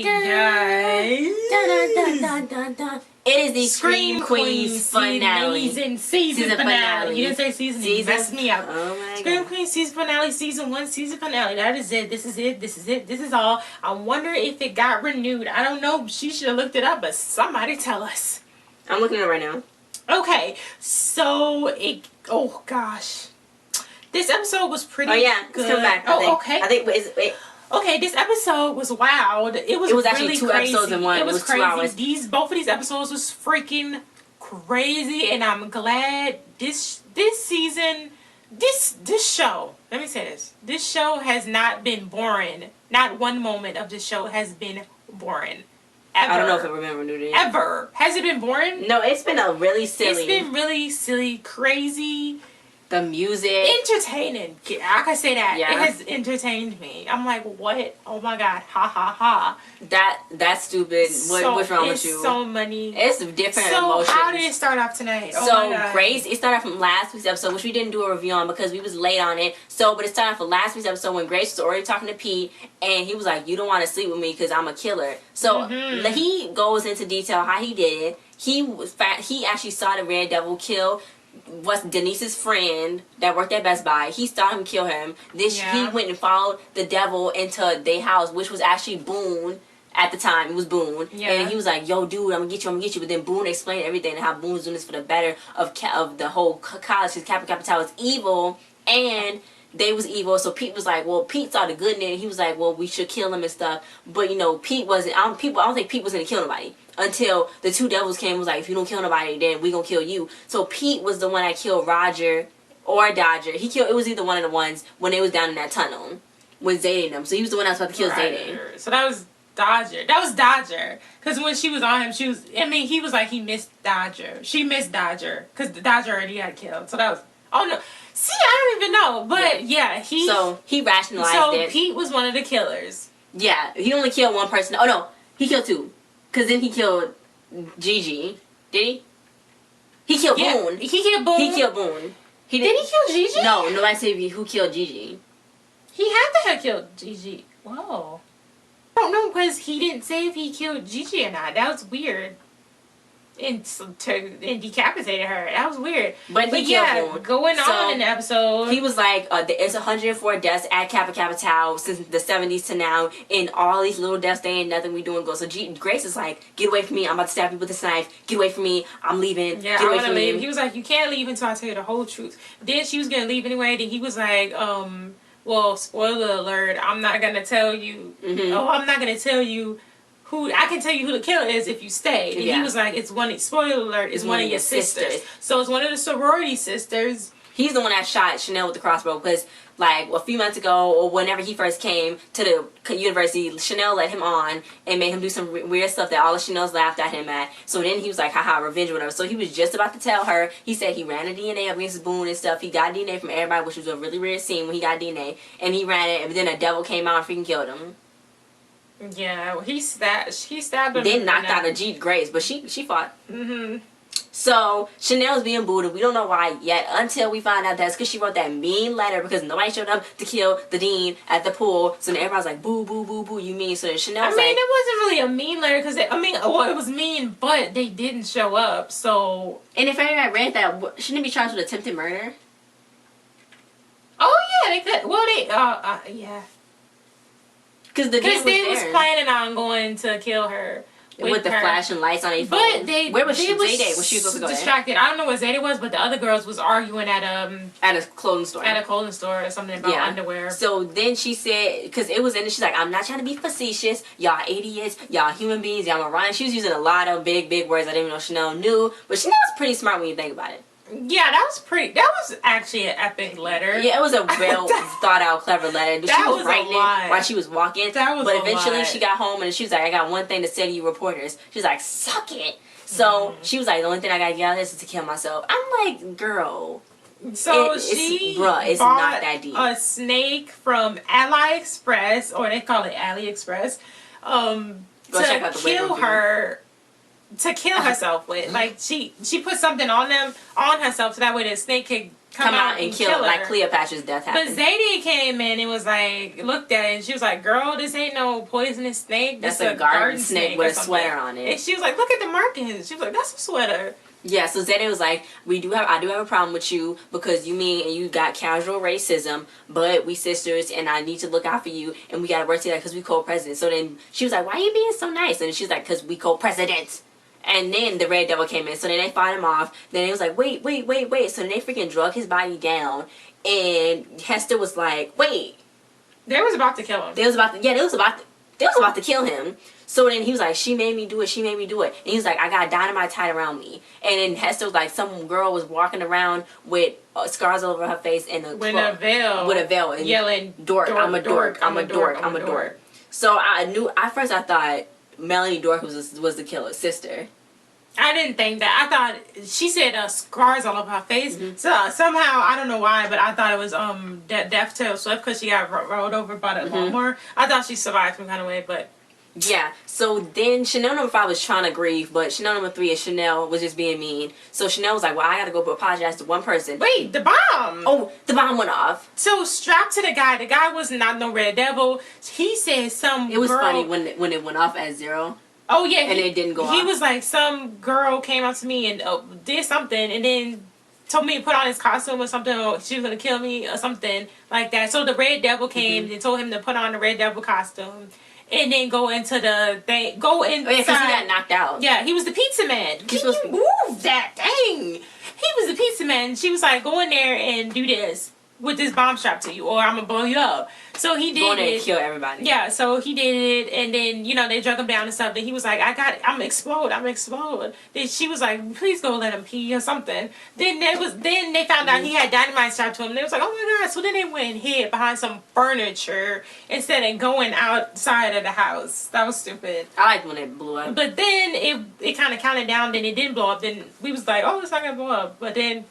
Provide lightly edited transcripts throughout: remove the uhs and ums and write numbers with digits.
Guys. It is the Scream Queens finale. Season finale. You didn't say season. You messed me up. Oh my Scream God. Queens season finale, season 1, season finale. That is it. This is it. This is it. This is all. I wonder if it got renewed. I don't know. She should have looked it up, but somebody tell us. I'm looking at it right now. Okay, so it. Oh gosh, this episode was pretty. Oh yeah, good. Let's come back. Okay. I think wait. Okay, this episode was wild. It was really actually two crazy. episodes in one. It was crazy. 2 hours. Both of these episodes was freaking crazy, and I'm glad this season, this show. Let me say this: this show has not been boring. Not one moment of this show has been boring. Ever. I don't know if I remember nudity. Ever. Has it been boring? No, it's been a really silly. It's been really silly, crazy. The music. Entertaining. I can say that. Yeah. It has entertained me. I'm like, what? Oh my God. Ha ha ha. That's stupid. What's wrong with you? It's so many. It's different so emotions. So how did it start off tonight? Oh so my God. Grace, it started off from last week's episode, which we didn't do a review on because we was late on it. So, but it started off from last week's episode when Grace was already talking to Pete, and he was like, "You don't want to sleep with me because I'm a killer." So he goes into detail how he did it. He actually saw the Red Devil kill was Denise's friend that worked at Best Buy. He saw him kill him. He went and followed the devil into their house, which was actually Boone at the time. It was Boone. Yeah. And he was like, yo, dude, I'm gonna get you. But then Boone explained everything and how Boone was doing this for the better of the whole college. His Kappa Kappa Tau was evil, and they was evil. So Pete was like, well, Pete saw the good in it. He was like, well, we should kill him and stuff. But, you know, Pete wasn't, I don't think Pete was gonna kill nobody. Until the two devils came and was like, if you don't kill nobody, then we gonna kill you. So Pete was the one that killed Roger or Dodger. It was either one of the ones when they was down in that tunnel with Zayden and them. So he was the one that was about to kill Zayden. So that was Dodger. That was Dodger. Because when she was on him, he was like, he missed Dodger. She missed Dodger. Because Dodger already got killed. So that was, oh no. See, I don't even know. But yeah, So he rationalized it. So Pete was one of the killers. Yeah, he only killed one person. Oh no, he killed two. Because then he killed Gigi. Did he? He killed Boone. He killed Boone? He killed Boone. Did he kill Gigi? No, nobody said who killed Gigi. He had to have killed Gigi. Whoa. I don't know because he didn't say if he killed Gigi or not. That was weird. And decapitated her. That was weird. But he killed Boone. Going on in the episode. He was like, it's 104 deaths at Kappa Kappa Tau since the 70s to now. And all these little deaths, they ain't nothing we doing. So Grace is like, get away from me. I'm about to stab you with this knife. Get away from me. I'm leaving. Yeah, get away I'm from leave. me. He was like, you can't leave until I tell you the whole truth. Then she was going to leave anyway. Then he was like, well, spoiler alert, I'm not going to tell you. Oh, I'm not going to tell you. I can tell you who the killer is if you stay. And he was like, spoiler alert, it's one of your sisters. So it's one of the sorority sisters. He's the one that shot Chanel with the crossbow because, like, a few months ago or whenever he first came to the university, Chanel let him on and made him do some weird stuff that all the Chanels laughed at him at. So then he was like, haha, revenge or whatever. So he was just about to tell her. He said he ran a DNA up against Boone and stuff. He got DNA from everybody, which was a really weird scene when he got DNA. And he ran it, and then a devil came out and freaking killed him. Yeah, he stabbed him. Then knocked out a G Grace, but she fought. So Chanel's being booed, and we don't know why yet until we find out that's because she wrote that mean letter because nobody showed up to kill the dean at the pool. So then everybody's like, boo, boo, boo, boo, you mean? So then Chanel's like, it wasn't really a mean letter because it was mean, but they didn't show up. So, and if anybody read that, shouldn't it be charged with attempted murder? Oh yeah, they could. Well, yeah. Because they was planning on going to kill her with the flashing lights on their phone. But where was she? Zayday? Was she supposed to go distracted? I don't know where Zayday was, but the other girls was arguing at a clothing store. At a clothing store or something about underwear. So then she said, because it was in it, she's like, I'm not trying to be facetious. Y'all idiots. Y'all human beings. Y'all morons. She was using a lot of big words I didn't even know Chanel knew. But Chanel's pretty smart when you think about it. Yeah, that was actually an epic letter. Yeah, it was a well thought out, clever letter. She was writing it while she was walking. But eventually she got home and she was like, I got one thing to say to you reporters. She's like, suck it. So she was like, the only thing I gotta get out of this is to kill myself. I'm like, girl. So it's not that deep. A snake from AliExpress, or they call it AliExpress, to kill her. To kill herself with. Like she put something on herself so that way the snake could come out and kill her. Like Cleopatra's death happened. But Zadie came in and was like, looked at it, and she was like, girl, this ain't no poisonous snake. That's a garden snake with a sweater on it. And she was like, look at the markings. She was like, that's a sweater. Yeah, so Zadie was like, I do have a problem with you because you got casual racism, but we sisters and I need to look out for you and we gotta work together because we co-presidents. So then she was like, why are you being so nice? And she's like, because we co-presidents. And then the Red Devil came in. So then they fought him off. Then he was like, wait. So then they freaking drug his body down. And Hester was like, wait. They was about to kill him. They was about to kill him. So then he was like, she made me do it. And he was like, I got dynamite tied around me. And then Hester was like, some girl was walking around with scars all over her face and a veil. With a veil. And yelling, dork, I'm a dork. So at first I thought Melanie Dorkus was the killer's sister. I didn't think that. I thought she said scars all over her face. Mm-hmm. So somehow I don't know why, but I thought it was Death Tail Swift because she got rolled over by the lawnmower. I thought she survived some kind of way, but yeah. So then Chanel number 5 was trying to grieve, but Chanel number 3 is Chanel was just being mean. So Chanel was like, well, I gotta go apologize to one person. Wait, the bomb. Oh, the bomb went off. So strapped to the guy. The guy was not no Red Devil. He said It was funny when it went off at 0. Oh yeah, and it didn't go off. He was like, some girl came up to me and did something, and then told me to put on his costume or something, or she was gonna kill me or something like that. So the Red Devil came and told him to put on the Red Devil costume, and then go into the thing. Go inside. Oh yeah, because he got knocked out. Yeah, he was the pizza man. Can you move that thing? He was the pizza man. She was like, go in there and do this with this bomb strapped to you, or I'm gonna blow you up. So he did go in there and kill everybody. Yeah, so he did it, and then they drug him down and stuff. Then he was like, I'm gonna explode. Then she was like, please go let him pee or something. Then they found out he had dynamite strapped to him. They was like, oh my god. So then they went and hid behind some furniture instead of going outside of the house. That was stupid. I liked when it blew up. But then it kind of counted down. Then it didn't blow up. Then we was like, oh, it's not gonna blow up. But then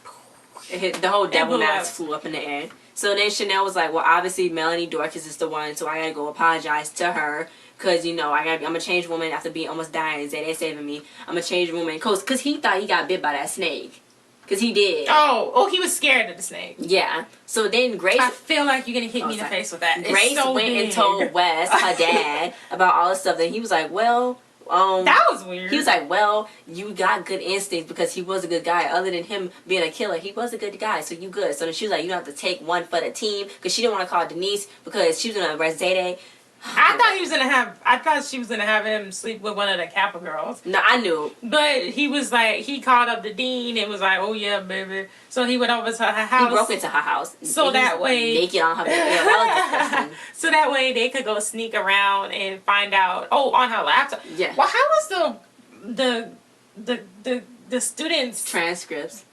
it hit, the whole devil mask flew up in the air. So then Chanel was like, well, obviously Melanie Dorkus is the one, so I gotta go apologize to her. Cause I'm a changed woman after being almost dying. They saving me. I'm a changed woman. Cause he thought he got bit by that snake. Cause he did. Oh, he was scared of the snake. Yeah. So then Grace. I feel like you're gonna hit me in the face with that. Grace went and told Wes, her dad, about all this stuff. Then he was like, well. That was weird. He was like, well, you got good instincts because he was a good guy. Other than him being a killer, he was a good guy, so you good. So then she was like, you don't have to take one for the team because she didn't want to call Denise because she was going to arrest Zayday. I thought she was gonna have him sleep with one of the Kappa girls. No, I knew. But he was like, he called up the dean and was like, oh yeah, baby. So he went over to her house. He broke into her house. So that way, naked on her bed. So that way they could go sneak around and find out. Oh, on her laptop. Yeah. Well, how was the students' transcripts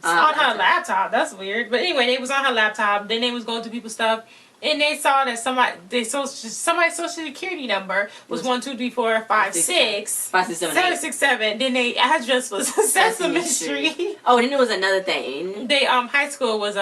on her laptop? That's weird. But anyway, they was on her laptop. Then they was going through people's stuff. And they saw that somebody's social security number was 1, 2, 3, 4, 5, 6, 5, 6, 7, 7, 6, 7. Then their address was Sesame Street. Oh, then there was another thing. They high school was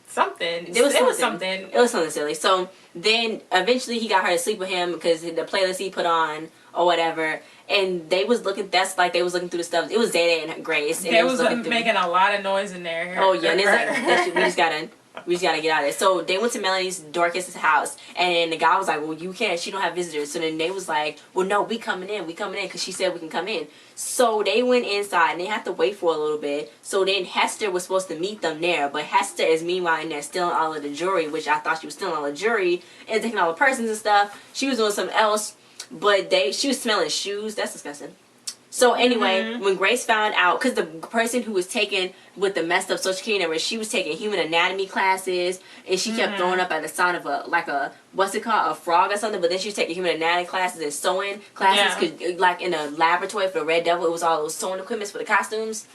something. It was something. It was something silly. So then eventually he got her to sleep with him because the playlist he put on or whatever. And they was looking. That's like they was looking through the stuff. It was Zayday and Grace. And they was making a lot of noise in there. Oh yeah, and it's like we just gotta get out of there. So they went to Melanie's Dorkus' house, and the guy was like, well, you can't, she don't have visitors. So then they was like, well, no, we coming in, because she said we can come in. So they went inside, and they had to wait for a little bit. So then Hester was supposed to meet them there, but Hester is meanwhile in there stealing all of the jewelry, which I thought she was stealing all the jewelry, and taking all the persons and stuff. She was doing something else, but she was smelling shoes. That's disgusting. So anyway, when Grace found out, because the person who was taken with the messed up social security number, she was taking human anatomy classes, and she kept throwing up at the sound of a frog or something. But then she was taking human anatomy classes and sewing classes, because like in a laboratory for the Red Devil, it was all those sewing equipments for the costumes.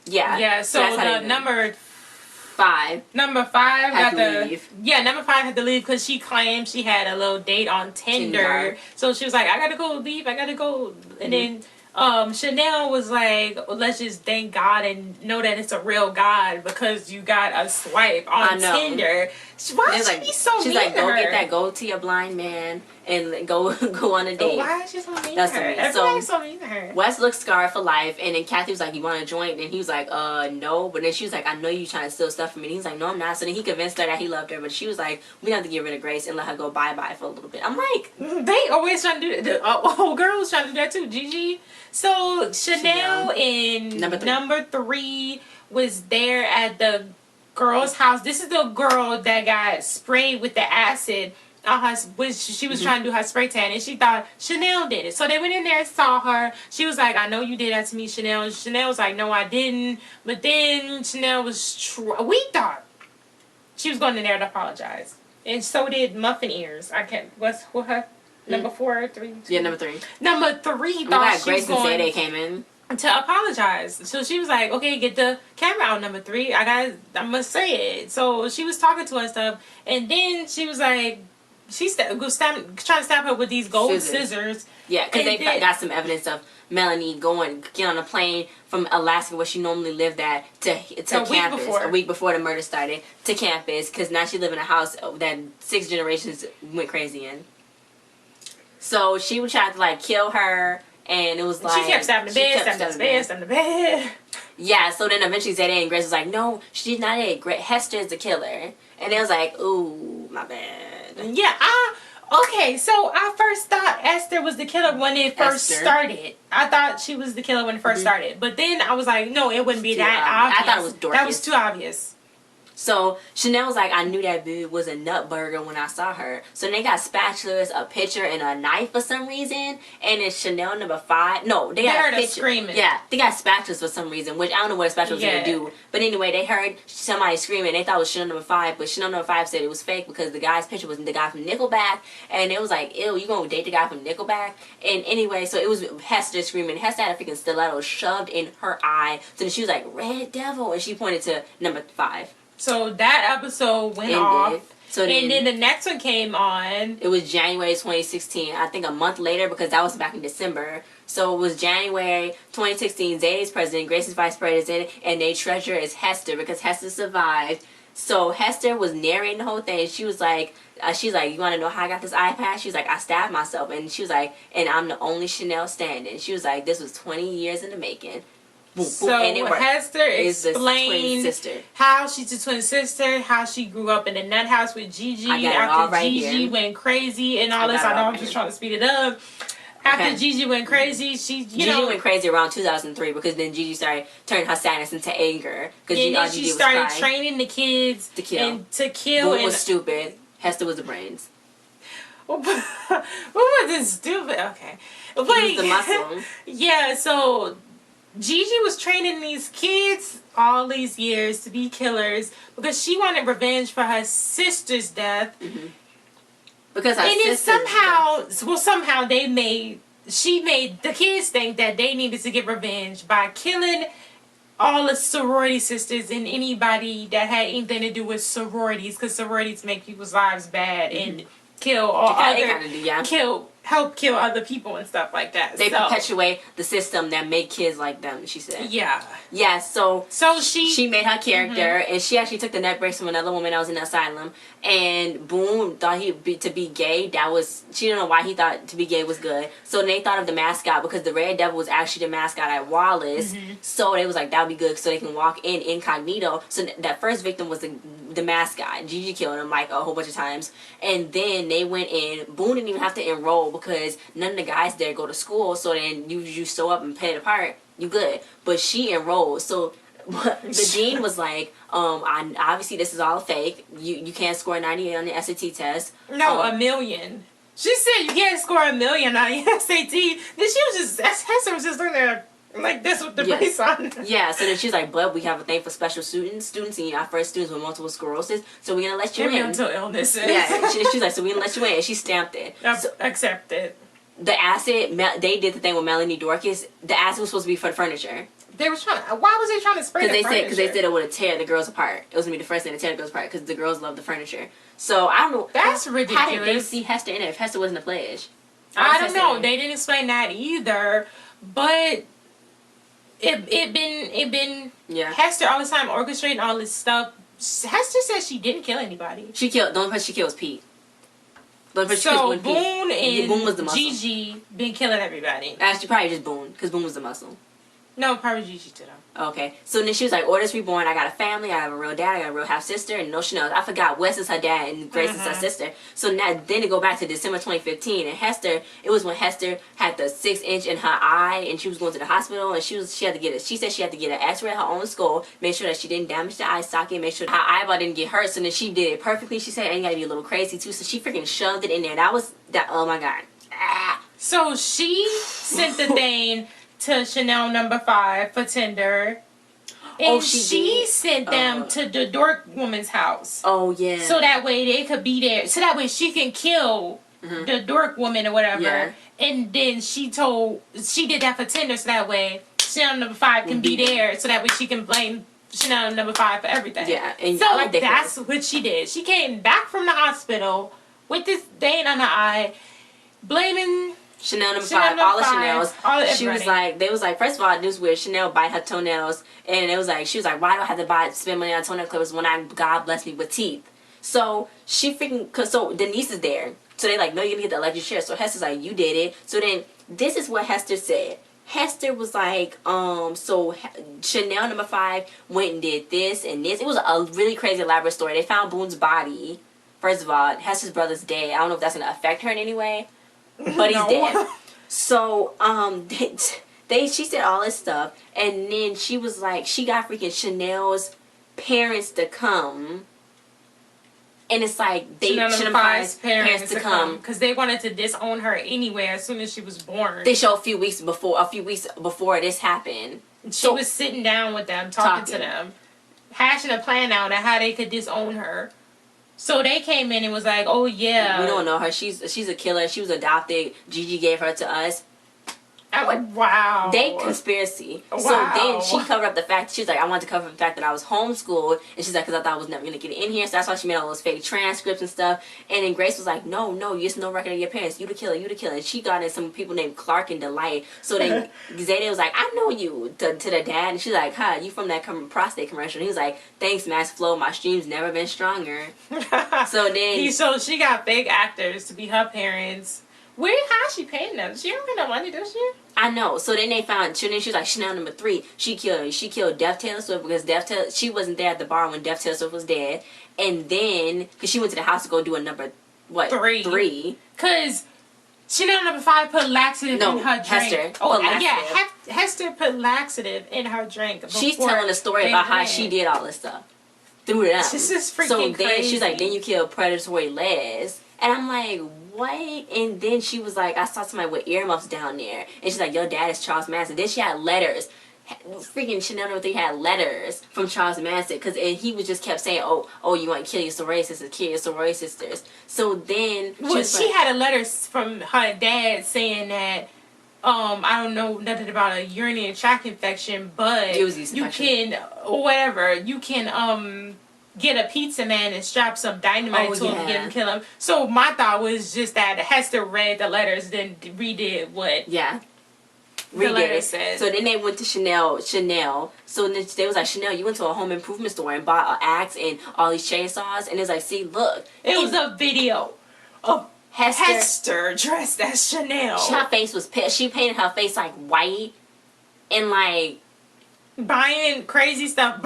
Yeah. Yeah. So the number 5. Number 5 had to leave. Yeah, number 5 had to leave because she claimed she had a little date on Tinder. So she was like, I gotta go leave. I gotta go, and then. Chanel was like, let's just thank God and know that it's a real God because you got a swipe on Tinder. Why is she be so she's mean like, to go her? get that gold to your blind man and go on a date. Why is she so mean That's to her? to me. Everybody's so mean to her. Wes looked scarred for life, and then Kathy was like, you want a joint? And he was like, no. But then she was like, I know you trying to steal stuff from me. And he was like, no, I'm not. So then he convinced her that he loved her, but she was like, we have to get rid of Grace and let her go bye-bye for a little bit. I'm like... They always trying to do that. The whole girl was trying to do that too, Gigi. So Chanel in number three was there at the girl's house. This is the girl that got sprayed with the acid on her, which she was trying to do her spray tan, and she thought Chanel did it. So they went in there and saw her. She was like, I know you did that to me, Chanel. And Chanel was like, no, I didn't. But then Chanel was we thought she was going in there to apologize. And so did Muffin Ears. I can't, what's her? Number 4 or 3? Yeah, number 3. Number 3 thought she was going Grace and Zayday came in to apologize. So she was like, okay, get the camera out, number 3. I must say it. So she was talking to her and stuff. And then she was like, trying to stab her with these gold scissors. Yeah, because they got some evidence of Melanie get on a plane from Alaska, where she normally lived at, to campus a week before the murder started, to campus, because now she live in a house that 6 generations went crazy in. So she would try to like kill her, and it was like she kept stabbing the bed, stabbing the bed. Yeah, so then eventually Zayday and Grace was like, no, she's not it. Hester is the killer. And it was like, ooh, my bad. Yeah, okay, so I first thought Esther was the killer when it first started. I thought she was the killer when it first started. But then I was like, no, it wouldn't be that obvious. I thought it was Dorkus. That was too obvious. So Chanel was like, I knew that bitch was a nut burger when I saw her. So they got spatulas, a pitcher, and a knife for some reason. And it's Chanel number 5. No, they got heard her screaming. Yeah, they got spatulas for some reason, which I don't know what a spatula was gonna do. But anyway, they heard somebody screaming. They thought it was Chanel number 5, but Chanel number 5 said it was fake because the guy's picture was the guy from Nickelback, and it was like, ew, you gonna date the guy from Nickelback? And anyway, so it was Hester screaming. Hester had a freaking stiletto shoved in her eye. So then she was like, Red Devil, and she pointed to number 5. So that episode went off. So then the next one came on. It was January 2016. I think a month later, because that was back in December. So it was January 2016. Zayday's president, Grace's vice president, and their treasurer is Hester, because Hester survived. So Hester was narrating the whole thing. She was like, she's like, you want to know how I got this iPad? She was like, I stabbed myself. And she was like, and I'm the only Chanel standing. She was like, this was 20 years in the making. Boom, so boom. And Hester explained how she's a twin sister, how she grew up in a nut house with Gigi. After Gigi went crazy and all this. I know I'm just trying to speed it up. After Gigi went crazy, Gigi went crazy around 2003, because then Gigi started turning her sadness into anger. And then she started training the kids to kill. Boom was stupid. Hester was the brains. What was this stupid? Okay. But he was the muscle. Yeah, so Gigi was training these kids all these years to be killers because she wanted revenge for her sister's death. Because somehow she made the kids think that they needed to get revenge by killing all the sorority sisters and anybody that had anything to do with sororities, because sororities make people's lives bad and kill help kill other people and stuff like that. They perpetuate the system that make kids like them, she said. Yeah. Yeah, so she made her character, and she actually took the neck brace from another woman that was in the asylum, and boom, thought to be gay. She didn't know why he thought to be gay was good. So they thought of the mascot, because the Red Devil was actually the mascot at Wallace. So they was like, that would be good so they can walk in incognito. So that first victim was the mascot. Gigi killed him like a whole bunch of times. And then they went in. Boone didn't even have to enroll because none of the guys there go to school. So then you show up and pay the part, you good. But she enrolled. So the dean was like, obviously this is all fake. You can't score 98 on the SAT test. No, 1,000,000. She said you can't score 1,000,000 on the SAT. Then Hester was just looking at her like this with the brace on. Yeah, so then she's like, but we have a thing for special students, and our first students with multiple sclerosis, so we're going to let you in. Mental illnesses. Yeah, she's like, so we're going to let you in, and she stamped it. Accept it. The acid, they did the thing with Melanie Dorkus. The acid was supposed to be for the furniture. Why was they trying to spray the furniture? Because they said it would tear the girls apart. It was going to be the first thing to tear the girls apart, because the girls love the furniture. So, I don't know. That's ridiculous. How did they see Hester in it if Hester wasn't a pledge? I don't know. They didn't explain that either, but it been Hester all the time orchestrating all this stuff Hester says she didn't kill anybody. She killed. The only person she killed was Pete. So Boone and Boone was the muscle. Gigi been killing everybody. Actually, probably just Boone, because Boone was the muscle. No, probably Gigi too. Okay, so then she was like, Orders Reborn, I got a family, I have a real dad, I got a real half-sister, and no Chanel. I forgot, Wes is her dad and Grace is her sister. So now, then to go back to December 2015, and Hester, it was when Hester had the 6-inch in her eye, and she was going to the hospital, and she had to get it. She said she had to get an x-ray at her own skull, make sure that she didn't damage the eye socket, make sure her eyeball didn't get hurt, so then she did it perfectly. She said, and you gotta be a little crazy too, so she freaking shoved it in there. Oh my god. So she sent the thing to Chanel number 5 for Tinder. And she sent them to the dork woman's house. Oh, yeah. So that way they could be there. So that way she can kill the dork woman or whatever. Yeah. And then she did that for Tinder so that way Chanel number 5 can be there. So that way she can blame Chanel number 5 for everything. Yeah. And so I like that that's what she did. She came back from the hospital with this stain on her eye, blaming Chanel number 5, all the Chanels. She was like, first of all, this was weird. Chanel bite her toenails, and she was like, why do I have to spend money on toenail clippers when God blessed me with teeth? So she so Denise is there. So they like, no, you're gonna get the electric chair. So Hester's like, you did it. So then this is what Hester said. Hester was like, so Chanel number 5 went and did this and this. It was a really crazy elaborate story. They found Boone's body. First of all, Hester's brother's dead. I don't know if that's gonna affect her in any way. But he's dead. So, she said all this stuff, and then she was like, she got freaking Chanel's parents to come, and it's like Chanel 5's parents to come because they wanted to disown her anyway as soon as she was born. They showed a few weeks before this happened. She was sitting down with them, talking to them, hashing a plan out on how they could disown her. So they came in and was like, oh yeah. We don't know her. She's a killer. She was adopted. Gigi gave her to us. Wow. They conspiracy. Wow. So then she covered up the fact, she was like, I wanted to cover up the fact that I was homeschooled. And she's like, because I thought I was never going to get in here. So that's why she made all those fake transcripts and stuff. And then Grace was like, no, there's no record of your parents. You the killer. And she got in some people named Clark and Delight. So then Zayday was like, I know you, to the dad. And she's like, huh, you from that prostate commercial. And he was like, thanks, Max Flow. My stream's never been stronger. So she got fake actors to be her parents. How is she paying them? She don't get no money, does she? I know. So then they found. She was like, Chanel number 3. She killed Deaf Taylor Swift because she wasn't there at the bar when Deaf Taylor Swift was dead. And then because she went to the house to go do a number 3. Because Chanel number 5 put laxative in her drink. Hester. Hester put laxative in her drink. She's telling the story about how she did all this stuff through them. This is freaking then crazy. She's like, then you killed predatory Les. And I'm like, what? And then she was like, I saw somebody with earmuffs down there. And she's like, your dad is Charles Manson. Then she had letters. Freaking Chanel number 3 had letters from Charles Manson. And he just kept saying, oh, you want to kill your sorority sisters, kill your sorority sisters. So then... she had a letter from her dad saying that, I don't know nothing about a urinary tract infection, but you can get a pizza man and strap some dynamite to him and get him kill him. So my thought was just that Hester read the letters, then redid what the letter said. So then they went to Chanel. So then they was like, Chanel, you went to a home improvement store and bought an axe and all these chainsaws. And it's like, see, look. It was a video of Hester dressed as Chanel. Her face was pissed. She painted her face like white and like... buying crazy stuff.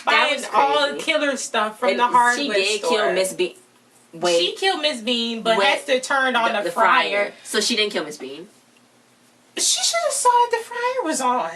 Buying all the killer stuff from the hardware store. She did kill Miss Bean. She killed Miss Bean, but Hester turned on the fryer. So she didn't kill Miss Bean. She should have saw that the fryer was on.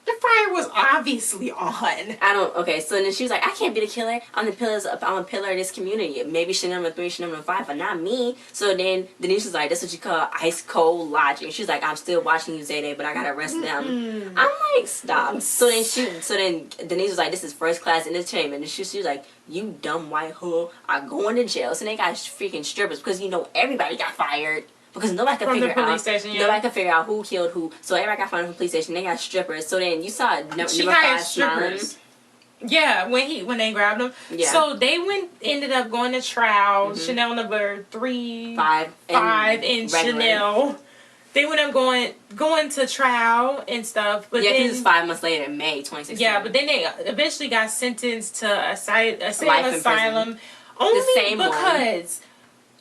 The fryer was obviously on. Okay, so then she was like, I can't be the killer. I'm a pillar of this community. Maybe Chanel number 3, Chanel number 5, but not me. So then Denise was like, that's what you call ice cold logic. She's like, I'm still watching you, Zayday, but I gotta arrest them. I'm like, stop. So then Denise was like, this is first class entertainment. And she was like, you dumb white hoe are going to jail. So they got freaking strippers because everybody got fired. Because nobody could figure out who killed who. So everybody got fired from the police station. They got strippers. So then you saw number 5 strippers. Yeah, when they grabbed them. Yeah. So they ended up going to trial. Chanel number 3, 5, and Chanel. They went up going to trial and stuff. But yeah, then, this is 5 months later, in May 2016. Yeah, but then they eventually got sentenced to a asylum.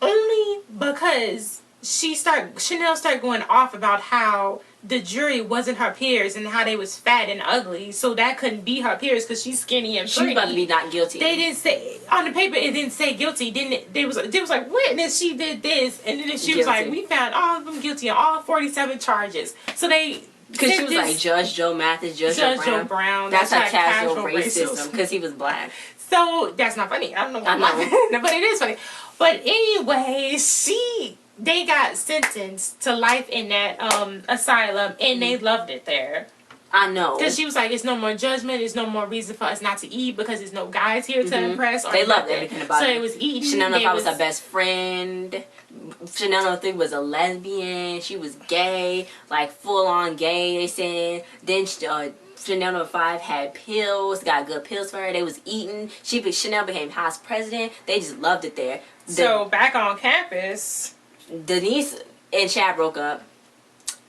Only because Chanel started going off about how the jury wasn't her peers and how they was fat and ugly, so that couldn't be her peers because she's skinny and pretty. She was about to be not guilty. They didn't say on the paper. It didn't say guilty. Didn't it? They was like witness. She did this, and then she was like, we found all of them guilty on all 47 charges. So they. Because she was like Judge Joe Mathis, Judge Joe Brown. That's like casual racism because he was black. So that's not funny. I don't know why, but it is funny. But anyway, they got sentenced to life in that asylum, and they loved it there. I know. Because she was like, it's no more judgment, there's no more reason for us not to eat because there's no guys here to impress. Or they loved everything about it. So it was eating. Chanel was her best friend. Chanel 3 was a lesbian. She was gay, like full on gay, they said. Then Chanel 5 had pills, got good pills for her. They was eating. Chanel became house president. They just loved it there. So back on campus, Denise and Chad broke up.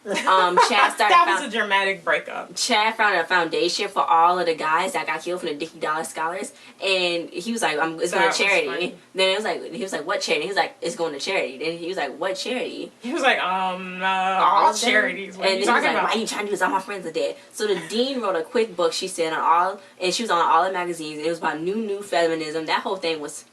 Chad started. That was a dramatic breakup. Chad founded a foundation for all of the guys that got killed from the Dickie Dollar Scholars, and he was like, "It's going to charity." Then he was like, "What charity?" He was like, "It's going to charity." Then he was like, "What charity?" He was like, all charities." What and then he was like, "Why are you trying to do this? All my friends are dead." So the dean wrote a quick book. She said and she was on all the magazines. It was about new feminism. That whole thing was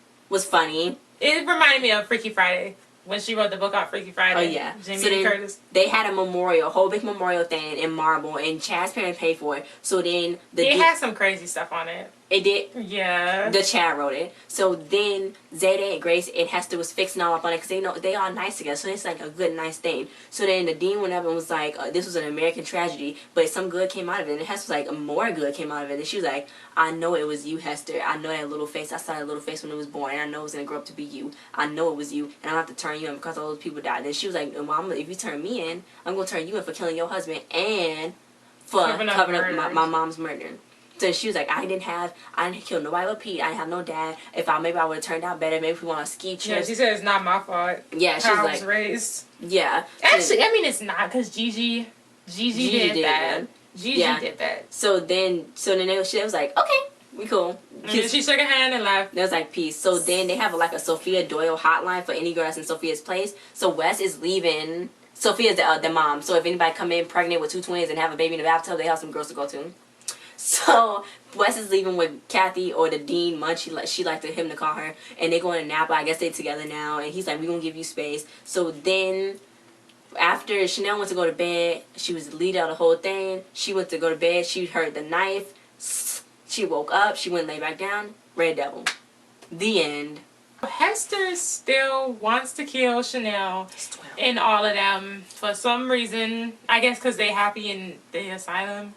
funny. It reminded me of Freaky Friday. When she wrote the book on Freaky Friday. Oh, yeah. Jamie Curtis. They had a memorial, a whole big memorial thing in marble, and Chad's parents paid for it. So then... It had some crazy stuff on it. It did? Yeah. The Chad wrote it. So then Zayda and Grace and Hester was fixing all up on it because they all nice together. So it's like a good, nice thing. So then the dean went up and was like, this was an American tragedy, but some good came out of it. And Hester was like, more good came out of it. And she was like, I know it was you, Hester. I know that little face. I saw that little face when it was born. And I know it was going to grow up to be you. I know it was you. And I don't have to turn you in because all those people died. Then she was like, well, if you turn me in, I'm going to turn you in for killing your husband and for covering up my mom's murder. So she was like, I didn't kill nobody but Pete. I didn't have no dad. Maybe I would have turned out better. Maybe if we want to ski trip. Yeah, she said it's not my fault. Yeah, she was how like, I was raised. Yeah. Actually, I mean, it's not because Gigi did that. Gigi did that. So then she was like, okay, we cool. And she shook her hand and left. There was like peace. So then they have a Sophia Doyle hotline for any girl that's in Sophia's place. So Wes is leaving. Sophia's the mom. So if anybody come in pregnant with 2 twins and have a baby in the bathtub, they have some girls to go to. So Wes is leaving with Kathy or the Dean Munch. She liked him to call her, and they going to Napa. I guess they together now, and he's like, "We gonna give you space." So then, after Chanel went to go to bed, she was the leader of the whole thing. She went to go to bed. She heard the knife. She woke up. She went and lay back down. Red Devil. The end. Hester still wants to kill Chanel and all of them for some reason. I guess because they happy in the asylum.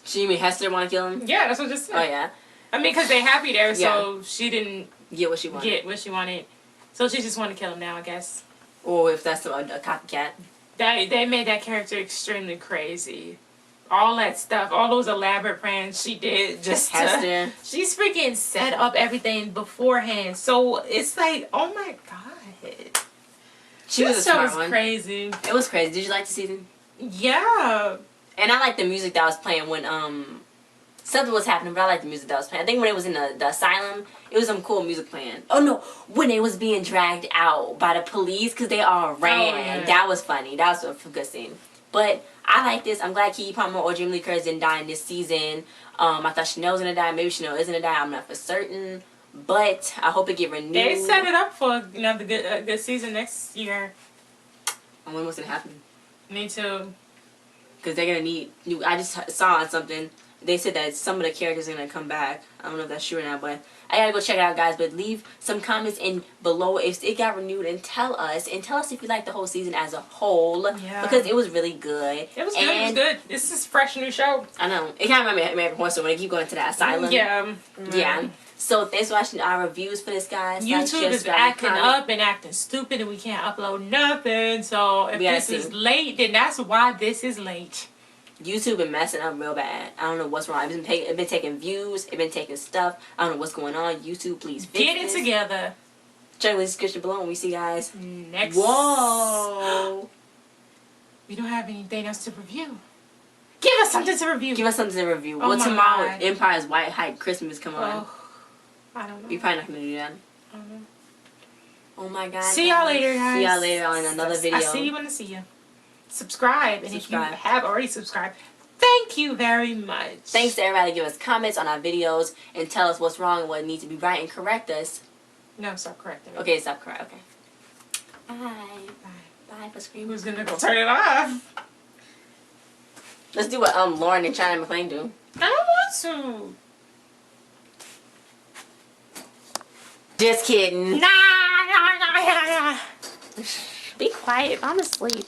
You mean Hester want to kill him? Yeah, that's what I just said. Oh, yeah. I mean, because they happy there, so she didn't get what she wanted. So she just wanted to kill him now, I guess. Or if that's a copycat. They made that character extremely crazy. All that stuff, all those elaborate plans she did just Hester. She's freaking set up everything beforehand. So it's like, oh my God. This show was crazy. It was crazy. Did you like the season? Yeah. And I like the music that was playing when something was happening, but I like the music that was playing. I think when it was in the asylum, it was some cool music playing. Oh no, when it was being dragged out by the police because they all ran. Oh, yeah. That was funny. That was a good scene. But I like this. I'm glad Keke Palmer or Jamie Lee Curtis didn't die in this season. I thought Chanel was gonna die. Maybe Chanel isn't gonna die. I'm not for certain. But I hope it get renewed. They set it up for another good season next year. And when was it happen? Me too. Because they're going to need new... I just saw on something. They said that some of the characters are going to come back. I don't know if that's true or not, but I got to go check it out, guys. But leave some comments in below if it got renewed and tell us. And tell us if you like the whole season as a whole. Yeah. Because it was really good. It was good. It was good. This is a fresh new show. I know. It kind of reminded me of American Horror Story when they keep going to that asylum. Yeah. Yeah. So thanks for watching our reviews for this, guys. YouTube is acting up and acting stupid and we can't upload nothing. So if this is late, then that's why this is late. YouTube been messing up real bad. I don't know what's wrong. It's been taking views. It's been taking stuff. I don't know what's going on. YouTube, please fix Get it together. Check the description below and we see you guys. Next. Whoa. We don't have anything else to review. Give us something to review. Give us something to review. Oh well, my tomorrow, God. Empire's White Hype Christmas come on. Oh, I don't know. We're probably not going to do that. I don't know. Oh my God. See y'all later, guys. See y'all later on another video. I see you when I see you. Subscribe. And Subscribe. if you have already subscribed, thank you very much. Thanks to everybody that give us comments on our videos and tell us what's wrong and what needs to be right and correct us. No, stop correcting me. Okay, stop correct. Okay. Bye. Bye. Bye for screaming. Who's gonna go turn it off? Let's do what Lauren and China McClain do. I don't want to. Just kidding. Nah. Be quiet. I'm asleep.